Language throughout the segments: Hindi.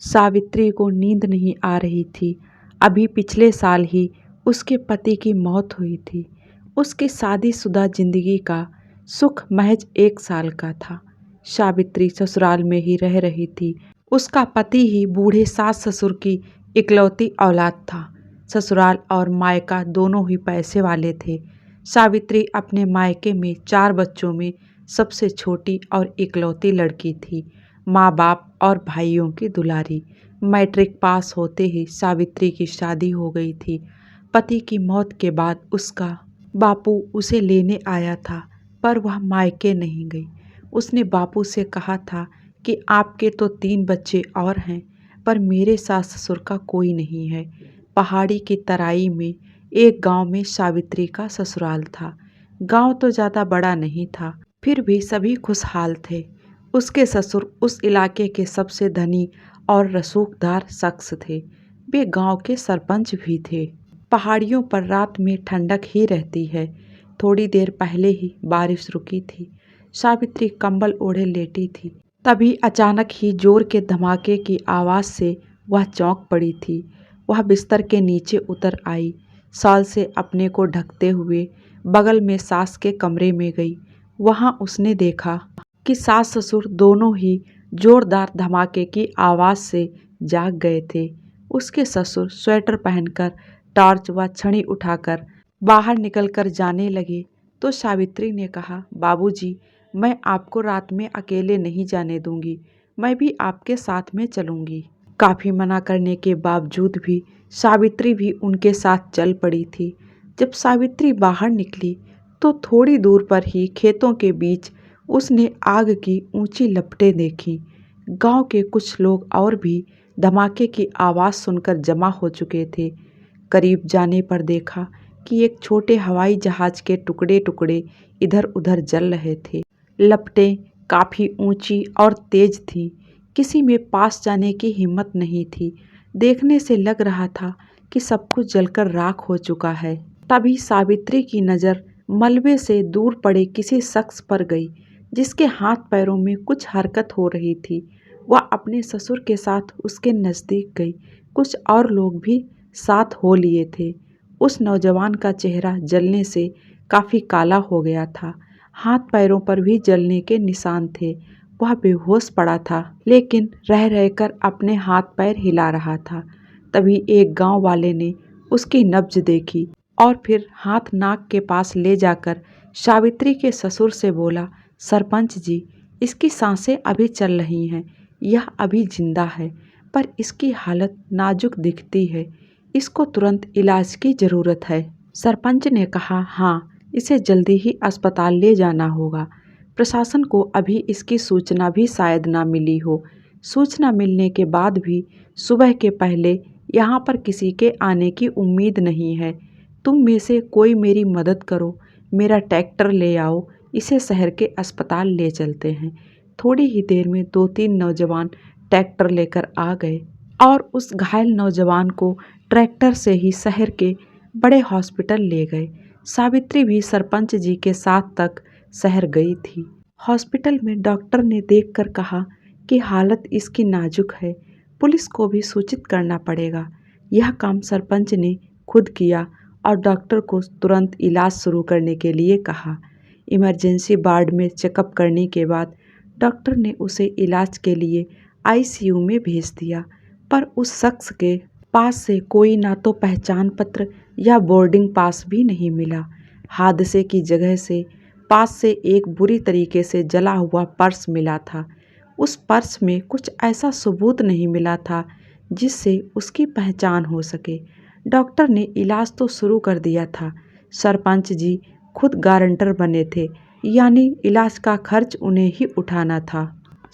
सावित्री को नींद नहीं आ रही थी। अभी पिछले साल ही उसके पति की मौत हुई थी। उसकी शादीशुदा जिंदगी का सुख महज 1 साल का था। सावित्री ससुराल में ही रह रही थी। उसका पति ही बूढ़े सास ससुर की इकलौती औलाद था। ससुराल और मायका दोनों ही पैसे वाले थे। सावित्री अपने मायके में 4 बच्चों में सबसे छोटी और इकलौती लड़की थी। माँ बाप और भाइयों की दुलारी। मैट्रिक पास होते ही सावित्री की शादी हो गई थी। पति की मौत के बाद उसका बापू उसे लेने आया था, पर वह मायके नहीं गई। उसने बापू से कहा था कि आपके तो 3 बच्चे और हैं, पर मेरे सास ससुर का कोई नहीं है। पहाड़ी की तराई में एक गांव में सावित्री का ससुराल था। गांव तो ज़्यादा बड़ा नहीं था, फिर भी सभी खुशहाल थे। उसके ससुर उस इलाके के सबसे धनी और रसूखदार शख्स थे। वे गांव के सरपंच भी थे। पहाड़ियों पर रात में ठंडक ही रहती है। थोड़ी देर पहले ही बारिश रुकी थी। सावित्री कंबल ओढ़े लेटी थी। तभी अचानक ही जोर के धमाके की आवाज़ से वह चौंक पड़ी थी। वह बिस्तर के नीचे उतर आई। शॉल से अपने को ढकते हुए बगल में सास के कमरे में गई। वहां उसने देखा कि सास ससुर दोनों ही जोरदार धमाके की आवाज़ से जाग गए थे। उसके ससुर स्वेटर पहनकर टॉर्च व छड़ी उठाकर बाहर निकलकर जाने लगे तो सावित्री ने कहा, बाबूजी, मैं आपको रात में अकेले नहीं जाने दूंगी, मैं भी आपके साथ में चलूंगी। काफ़ी मना करने के बावजूद भी सावित्री भी उनके साथ चल पड़ी थी। जब सावित्री बाहर निकली तो थोड़ी दूर पर ही खेतों के बीच उसने आग की ऊंची लपटें देखीं। गांव के कुछ लोग और भी धमाके की आवाज़ सुनकर जमा हो चुके थे। करीब जाने पर देखा कि एक छोटे हवाई जहाज के टुकड़े टुकड़े इधर उधर जल रहे थे। लपटें काफ़ी ऊंची और तेज थीं। किसी में पास जाने की हिम्मत नहीं थी। देखने से लग रहा था कि सब कुछ जलकर राख हो चुका है। तभी सावित्री की नज़र मलबे से दूर पड़े किसी शख्स पर गई, जिसके हाथ पैरों में कुछ हरकत हो रही थी। वह अपने ससुर के साथ उसके नज़दीक गई। कुछ और लोग भी साथ हो लिए थे। उस नौजवान का चेहरा जलने से काफ़ी काला हो गया था। हाथ पैरों पर भी जलने के निशान थे। वह बेहोश पड़ा था, लेकिन रह रहकर अपने हाथ पैर हिला रहा था। तभी एक गांव वाले ने उसकी नब्ज देखी और फिर हाथ नाक के पास ले जाकर सावित्री के ससुर से बोला, सरपंच जी, इसकी सांसें अभी चल रही हैं, यह अभी जिंदा है, पर इसकी हालत नाजुक दिखती है, इसको तुरंत इलाज की ज़रूरत है। सरपंच ने कहा, हाँ, इसे जल्दी ही अस्पताल ले जाना होगा। प्रशासन को अभी इसकी सूचना भी शायद ना मिली हो। सूचना मिलने के बाद भी सुबह के पहले यहाँ पर किसी के आने की उम्मीद नहीं है। तुम में से कोई मेरी मदद करो, मेरा ट्रैक्टर ले आओ, इसे शहर के अस्पताल ले चलते हैं। थोड़ी ही देर में 2-3 नौजवान ट्रैक्टर लेकर आ गए और उस घायल नौजवान को ट्रैक्टर से ही शहर के बड़े हॉस्पिटल ले गए। सावित्री भी सरपंच जी के साथ तक शहर गई थी। हॉस्पिटल में डॉक्टर ने देखकर कहा कि हालत इसकी नाजुक है, पुलिस को भी सूचित करना पड़ेगा। यह काम सरपंच ने खुद किया और डॉक्टर को तुरंत इलाज शुरू करने के लिए कहा। इमरजेंसी वार्ड में चेकअप करने के बाद डॉक्टर ने उसे इलाज के लिए आईसीयू में भेज दिया, पर उस शख्स के पास से कोई ना तो पहचान पत्र या बोर्डिंग पास भी नहीं मिला। हादसे की जगह से पास से एक बुरी तरीके से जला हुआ पर्स मिला था। उस पर्स में कुछ ऐसा सबूत नहीं मिला था जिससे उसकी पहचान हो सके। डॉक्टर ने इलाज तो शुरू कर दिया था, सरपंच जी खुद गारंटर बने थे, यानी इलाज का खर्च उन्हें ही उठाना था।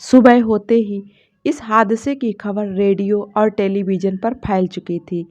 सुबह होते ही इस हादसे की खबर रेडियो और टेलीविज़न पर फैल चुकी थी।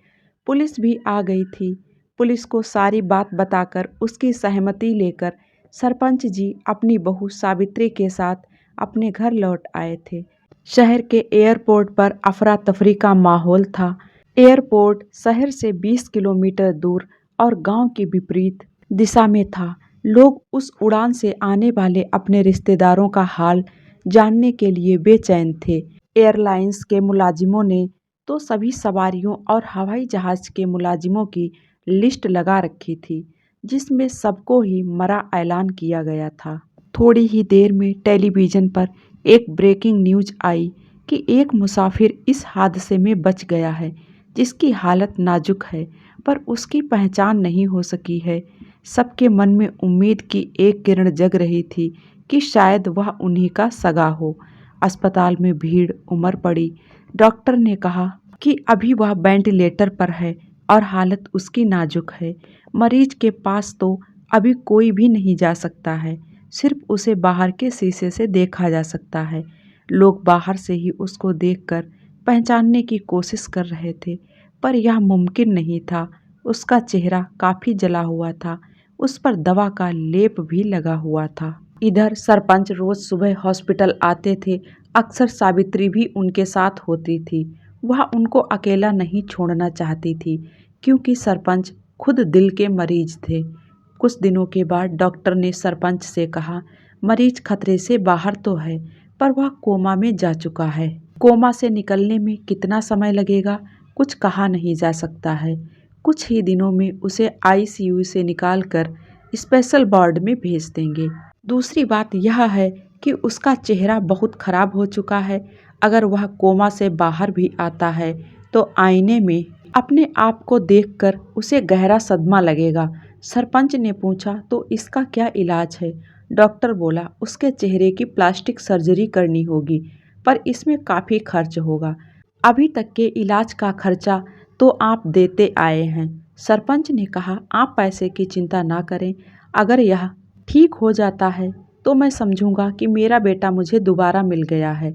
पुलिस भी आ गई थी। पुलिस को सारी बात बताकर उसकी सहमति लेकर सरपंच जी अपनी बहू सावित्री के साथ अपने घर लौट आए थे। शहर के एयरपोर्ट पर अफरा तफरी का माहौल था। एयरपोर्ट शहर से 20 किलोमीटर दूर और गांव की विपरीत दिशा में था। लोग उस उड़ान से आने वाले अपने रिश्तेदारों का हाल जानने के लिए बेचैन थे। एयरलाइंस के मुलाजिमों ने तो सभी सवारियों और हवाई जहाज के मुलाजिमों की लिस्ट लगा रखी थी, जिसमें सबको ही मरा ऐलान किया गया था। थोड़ी ही देर में टेलीविज़न पर एक ब्रेकिंग न्यूज़ आई कि एक मुसाफिर इस हादसे में बच गया है, जिसकी हालत नाजुक है, पर उसकी पहचान नहीं हो सकी है। सबके मन में उम्मीद की एक किरण जग रही थी कि शायद वह उन्हीं का सगा हो। अस्पताल में भीड़ उमड़ पड़ी। डॉक्टर ने कहा कि अभी वह वेंटिलेटर पर है और हालत उसकी नाजुक है। मरीज के पास तो अभी कोई भी नहीं जा सकता है, सिर्फ उसे बाहर के शीशे से देखा जा सकता है। लोग बाहर से ही उसको देखकर पहचानने की कोशिश कर रहे थे, पर यह मुमकिन नहीं था। उसका चेहरा काफ़ी जला हुआ था, उस पर दवा का लेप भी लगा हुआ था। इधर सरपंच रोज सुबह हॉस्पिटल आते थे। अक्सर सावित्री भी उनके साथ होती थी। वह उनको अकेला नहीं छोड़ना चाहती थी, क्योंकि सरपंच खुद दिल के मरीज थे। कुछ दिनों के बाद डॉक्टर ने सरपंच से कहा, मरीज खतरे से बाहर तो है, पर वह कोमा में जा चुका है। कोमा से निकलने में कितना समय लगेगा, कुछ कहा नहीं जा सकता है। कुछ ही दिनों में उसे आईसीयू से निकालकर स्पेशल वार्ड में भेज देंगे। दूसरी बात यह है कि उसका चेहरा बहुत खराब हो चुका है। अगर वह कोमा से बाहर भी आता है तो आईने में अपने आप को देखकर उसे गहरा सदमा लगेगा। सरपंच ने पूछा, तो इसका क्या इलाज है? डॉक्टर बोला, उसके चेहरे की प्लास्टिक सर्जरी करनी होगी, पर इसमें काफ़ी खर्च होगा। अभी तक के इलाज का खर्चा तो आप देते आए हैं। सरपंच ने कहा, आप पैसे की चिंता ना करें। अगर यह ठीक हो जाता है तो मैं समझूंगा कि मेरा बेटा मुझे दोबारा मिल गया है।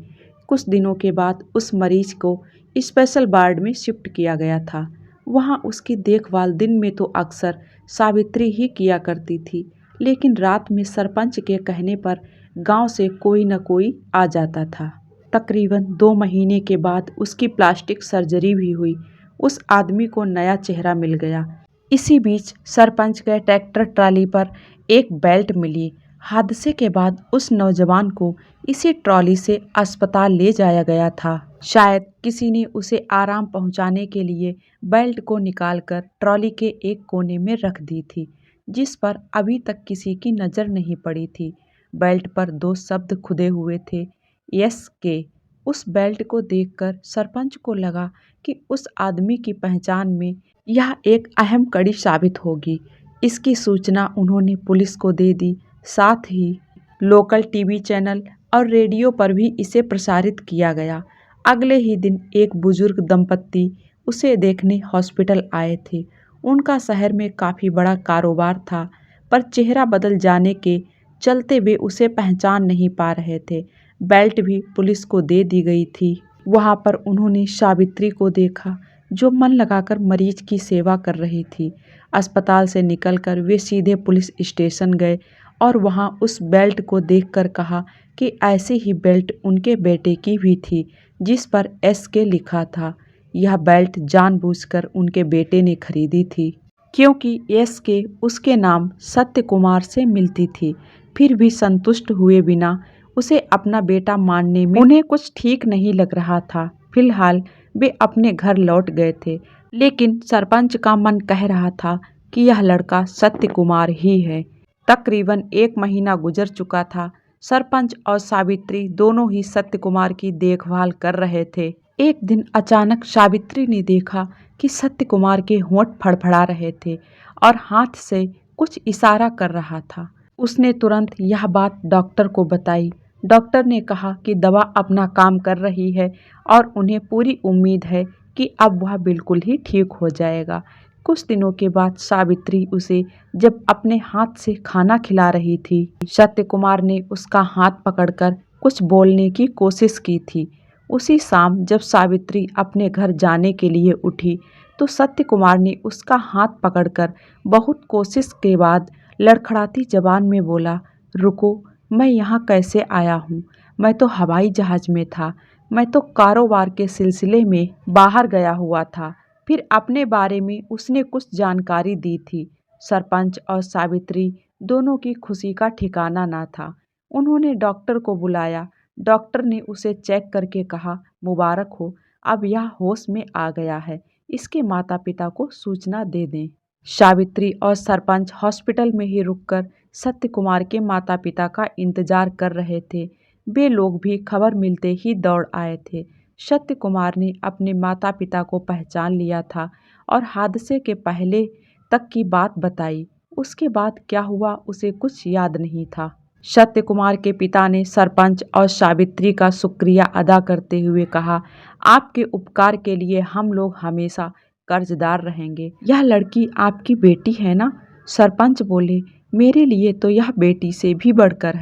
कुछ दिनों के बाद उस मरीज को स्पेशल वार्ड में शिफ्ट किया गया था। वहाँ उसकी देखभाल दिन में तो अक्सर सावित्री ही किया करती थी, लेकिन रात में सरपंच के कहने पर गांव से कोई न कोई आ जाता था। तकरीबन 2 महीने के बाद उसकी प्लास्टिक सर्जरी भी हुई। उस आदमी को नया चेहरा मिल गया। इसी बीच सरपंच के ट्रैक्टर ट्राली पर एक बेल्ट मिली। हादसे के बाद उस नौजवान को इसी ट्रॉली से अस्पताल ले जाया गया था। शायद किसी ने उसे आराम पहुंचाने के लिए बेल्ट को निकालकर ट्रॉली के एक कोने में रख दी थी, जिस पर अभी तक किसी की नज़र नहीं पड़ी थी। बेल्ट पर 2 शब्द खुदे हुए थे, यस के। उस बेल्ट को देखकर सरपंच को लगा कि उस आदमी की पहचान में यह एक अहम कड़ी साबित होगी। इसकी सूचना उन्होंने पुलिस को दे दी। साथ ही लोकल टीवी चैनल और रेडियो पर भी इसे प्रसारित किया गया। अगले ही दिन एक बुजुर्ग दंपत्ति उसे देखने हॉस्पिटल आए थे। उनका शहर में काफ़ी बड़ा कारोबार था, पर चेहरा बदल जाने के चलते वे उसे पहचान नहीं पा रहे थे। बेल्ट भी पुलिस को दे दी गई थी। वहाँ पर उन्होंने सावित्री को देखा, जो मन लगाकर मरीज की सेवा कर रही थी। अस्पताल से निकलकर वे सीधे पुलिस स्टेशन गए और वहां उस बेल्ट को देखकर कहा कि ऐसी ही बेल्ट उनके बेटे की भी थी, जिस पर एस के लिखा था। यह बेल्ट जानबूझकर उनके बेटे ने खरीदी थी, क्योंकि एस के उसके नाम सत्य कुमार से मिलती थी। फिर भी संतुष्ट हुए बिना उसे अपना बेटा मानने में उन्हें कुछ ठीक नहीं लग रहा था। फिलहाल वे अपने घर लौट गए थे, लेकिन सरपंच का मन कह रहा था कि यह लड़का सत्य कुमार ही है। तकरीबन 1 महीना गुजर चुका था। सरपंच और सावित्री दोनों ही सत्य कुमार की देखभाल कर रहे थे। एक दिन अचानक सावित्री ने देखा कि सत्य कुमार के होंठ फड़फड़ा रहे थे और हाथ से कुछ इशारा कर रहा था। उसने तुरंत यह बात डॉक्टर को बताई। डॉक्टर ने कहा कि दवा अपना काम कर रही है और उन्हें पूरी उम्मीद है कि अब वह बिल्कुल ही ठीक हो जाएगा। कुछ दिनों के बाद सावित्री उसे जब अपने हाथ से खाना खिला रही थी, सत्य कुमार ने उसका हाथ पकड़कर कुछ बोलने की कोशिश की थी। उसी शाम जब सावित्री अपने घर जाने के लिए उठी, तो सत्य कुमार ने उसका हाथ पकड़कर बहुत कोशिश के बाद लड़खड़ाती जबान में बोला, रुको, मैं यहाँ कैसे आया हूँ? मैं तो हवाई जहाज़ में था। मैं तो कारोबार के सिलसिले में बाहर गया हुआ था। फिर अपने बारे में उसने कुछ जानकारी दी थी। सरपंच और सावित्री दोनों की खुशी का ठिकाना ना था। उन्होंने डॉक्टर को बुलाया। डॉक्टर ने उसे चेक करके कहा, मुबारक हो, अब यह होश में आ गया है, इसके माता पिता को सूचना दे दें। सावित्री और सरपंच हॉस्पिटल में ही रुककर सत्य कुमार के माता पिता का इंतजार कर रहे थे। वे लोग भी खबर मिलते ही दौड़ आए थे। सत्य कुमार ने अपने माता पिता को पहचान लिया था और हादसे के पहले तक की बात बताई। उसके बाद क्या हुआ उसे कुछ याद नहीं था। सत्य कुमार के पिता ने सरपंच और सावित्री का शुक्रिया अदा करते हुए कहा, आपके उपकार के लिए हम लोग हमेशा कर्जदार रहेंगे। यह लड़की आपकी बेटी है ना? सरपंच बोले, मेरे लिए तो यह बेटी से भी बढ़कर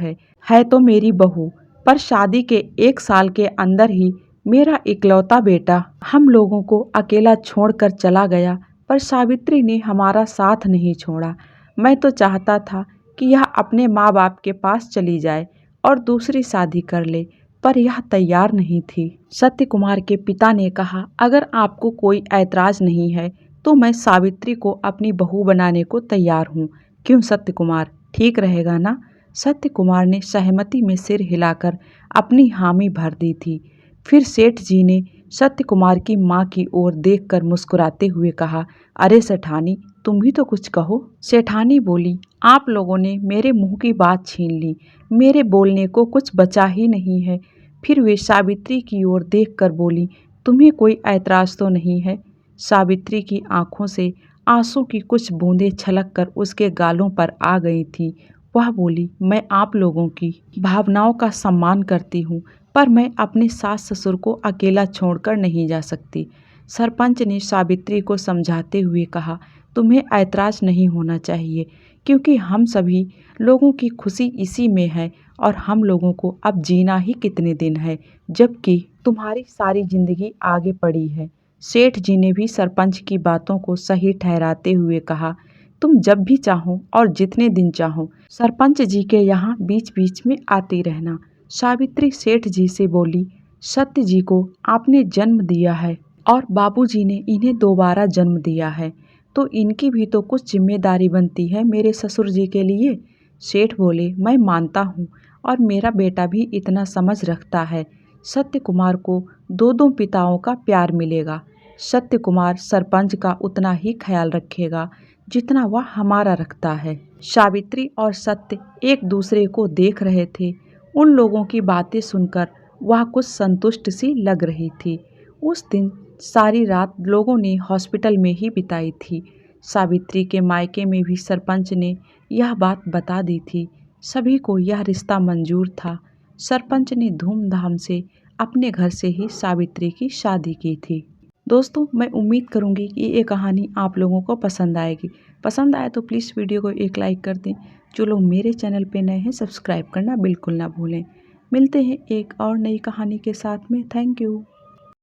है तो मेरी बहू, पर शादी के 1 साल के अंदर ही मेरा इकलौता बेटा हम लोगों को अकेला छोड़कर चला गया। पर सावित्री ने हमारा साथ नहीं छोड़ा। मैं तो चाहता था कि यह अपने माँ बाप के पास चली जाए और दूसरी शादी कर ले, पर यह तैयार नहीं थी। सत्य कुमार के पिता ने कहा, अगर आपको कोई ऐतराज नहीं है तो मैं सावित्री को अपनी बहू बनाने को तैयार हूँ। क्यों सत्य कुमार, ठीक रहेगा ना? सत्य कुमार ने सहमति में सिर हिलाकर अपनी हामी भर दी थी। फिर सेठ जी ने सत्य कुमार की माँ की ओर देखकर मुस्कुराते हुए कहा, अरे सेठानी, तुम भी तो कुछ कहो। सेठानी बोली, आप लोगों ने मेरे मुंह की बात छीन ली, मेरे बोलने को कुछ बचा ही नहीं है। फिर वे सावित्री की ओर देखकर बोली, तुम्हें कोई ऐतराज तो नहीं है? सावित्री की आंखों से आंसू की कुछ बूंदें छलककर उसके गालों पर आ गई थी। वह बोली, मैं आप लोगों की भावनाओं का सम्मान करती हूँ, पर मैं अपने सास ससुर को अकेला छोड़कर नहीं जा सकती। सरपंच ने सावित्री को समझाते हुए कहा, तुम्हें ऐतराज नहीं होना चाहिए, क्योंकि हम सभी लोगों की खुशी इसी में है और हम लोगों को अब जीना ही कितने दिन है, जबकि तुम्हारी सारी जिंदगी आगे पड़ी है। सेठ जी ने भी सरपंच की बातों को सही ठहराते हुए कहा, तुम जब भी चाहो और जितने दिन चाहो सरपंच जी के यहाँ बीच बीच में आती रहना। सावित्री सेठ जी से बोली, सत्य जी को आपने जन्म दिया है और बाबूजी ने इन्हें दोबारा जन्म दिया है, तो इनकी भी तो कुछ जिम्मेदारी बनती है मेरे ससुर जी के लिए। सेठ बोले, मैं मानता हूँ और मेरा बेटा भी इतना समझ रखता है। सत्य कुमार को 2 पिताओं का प्यार मिलेगा। सत्य कुमार सरपंच का उतना ही ख्याल रखेगा जितना वह हमारा रखता है। सावित्री और सत्य एक दूसरे को देख रहे थे। उन लोगों की बातें सुनकर वह कुछ संतुष्ट सी लग रही थी। उस दिन सारी रात लोगों ने हॉस्पिटल में ही बिताई थी। सावित्री के मायके में भी सरपंच ने यह बात बता दी थी। सभी को यह रिश्ता मंजूर था। सरपंच ने धूमधाम से अपने घर से ही सावित्री की शादी की थी। दोस्तों, मैं उम्मीद करूंगी कि ये कहानी आप लोगों को पसंद आएगी। पसंद आए तो प्लीज़ वीडियो को एक लाइक कर दें। जो लोग मेरे चैनल पे नए हैं, सब्सक्राइब करना बिल्कुल ना भूलें। मिलते हैं एक और नई कहानी के साथ में। Thank you.